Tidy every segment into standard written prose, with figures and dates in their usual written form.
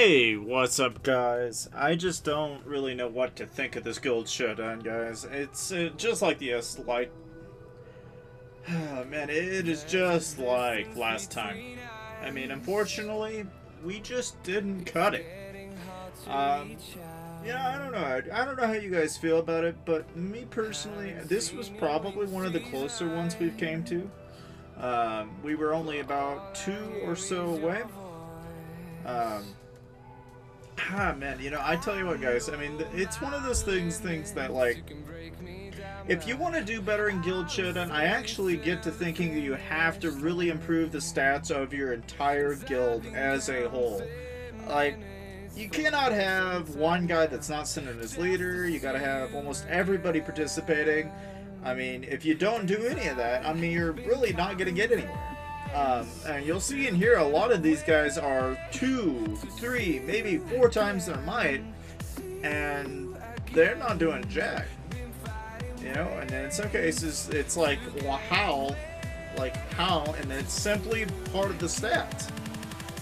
Hey, what's up, guys? I just don't really know what to think of this guild showdown, guys. It's just like the like, man, it is just like last time. I mean, unfortunately, we just didn't cut it. Yeah, I don't know. I don't know how you guys feel about it, but me personally, this was probably one of the closer ones we've came to. We were only about 2 or so away. Man, you know, I tell you what, guys, I mean, it's one of those things that, like, if you want to do better in Guild Showdown, I actually get to thinking that you have to really improve the stats of your entire guild as a whole. Like, you cannot have one guy that's not sending his leader, you gotta have almost everybody participating. I mean, if you don't do any of that, I mean, you're really not gonna get anywhere. And you'll see and hear a lot of these guys are 2, 3, maybe 4 times their might, and they're not doing jack. You know, and then in some cases, it's like, well, how? Like, how? And it's simply part of the stats.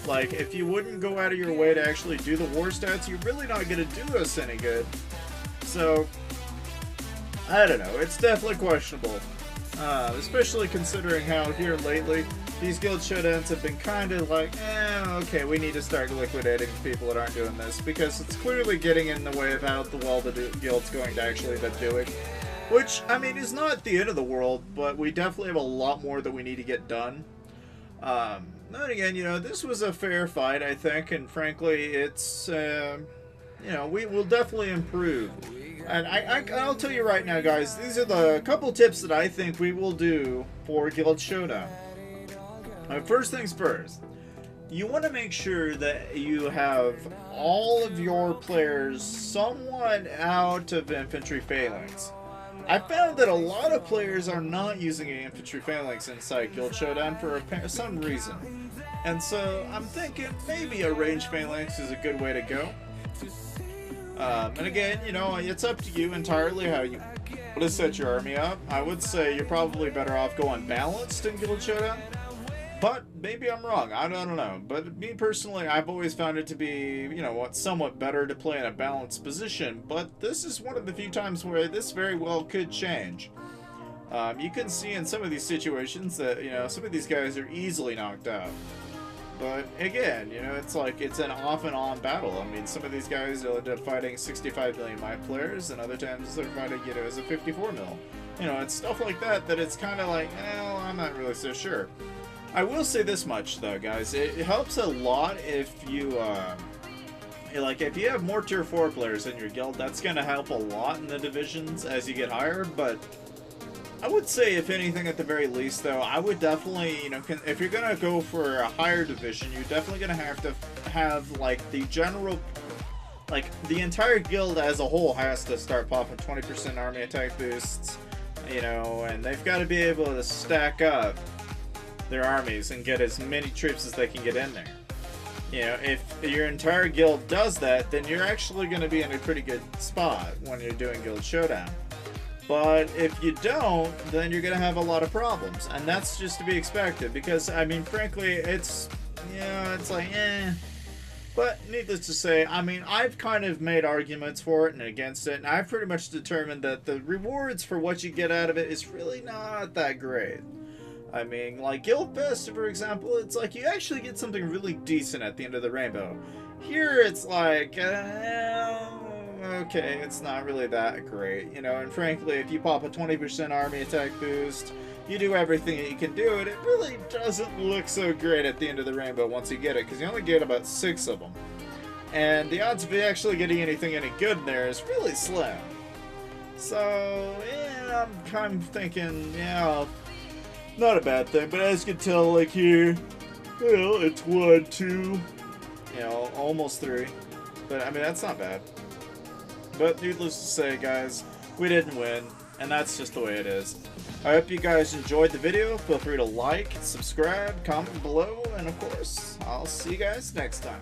Like, if you wouldn't go out of your way to actually do the war stats, you're really not going to do us any good. So, I don't know. It's definitely questionable. Especially considering how here lately, these guild showdowns have been kind of like, okay, we need to start liquidating people that aren't doing this, because it's clearly getting in the way of how well the guild's going to actually end up doing. Which, I mean, is not the end of the world, but we definitely have a lot more that we need to get done. Then again, you know, this was a fair fight, I think, and frankly, it's, you know, we will definitely improve. And I'll tell you right now, guys, these are the couple tips that I think we will do for Guild Showdown. First things first, you want to make sure that you have all of your players somewhat out of infantry phalanx. I found that a lot of players are not using an infantry phalanx inside Guild Showdown for some reason. And so I'm thinking maybe a range phalanx is a good way to go. And again, you know, it's up to you entirely how you want to set your army up. I would say you're probably better off going balanced in Guild Showdown. But maybe I'm wrong. I don't know. But me personally, I've always found it to be, you know, somewhat better to play in a balanced position. But this is one of the few times where this very well could change. You can see in some of these situations that, you know, some of these guys are easily knocked out. But again, you know, it's like it's an off and on battle. I mean, some of these guys will end up fighting 65 million might players, and other times they're fighting, you know, as a 54 mil. You know, it's stuff like that that it's kind of like, well, I'm not really so sure. I will say this much though, guys, it helps a lot if you, like, if you have more tier 4 players in your guild, that's going to help a lot in the divisions as you get higher, but I would say, if anything, at the very least, though, I would definitely, you know, if you're going to go for a higher division, you're definitely going to have, like, the general, like, the entire guild as a whole has to start popping 20% army attack boosts, you know, and they've got to be able to stack up their armies and get as many troops as they can get in there. You know, if your entire guild does that, then you're actually going to be in a pretty good spot when you're doing Guild Showdown. But if you don't, then you're going to have a lot of problems, and that's just to be expected, because, I mean, frankly, it's, you know, it's like, But needless to say, I mean, I've kind of made arguments for it and against it, and I've pretty much determined that the rewards for what you get out of it is really not that great. I mean, like Guild Fest, for example, it's like you actually get something really decent at the end of the rainbow. Here, it's like, okay, it's not really that great, you know, and frankly, if you pop a 20% army attack boost, you do everything that you can do, and it really doesn't look so great at the end of the rainbow once you get it, because you only get about 6 of them. And the odds of you actually getting anything any good in there is really slim. So, yeah, I'm kind of thinking, yeah, not a bad thing, but as you can tell, like here, well, it's 1, 2, you know, almost 3. But, I mean, that's not bad. But needless to say, guys, we didn't win, and that's just the way it is. I hope you guys enjoyed the video. Feel free to like, subscribe, comment below, and of course, I'll see you guys next time.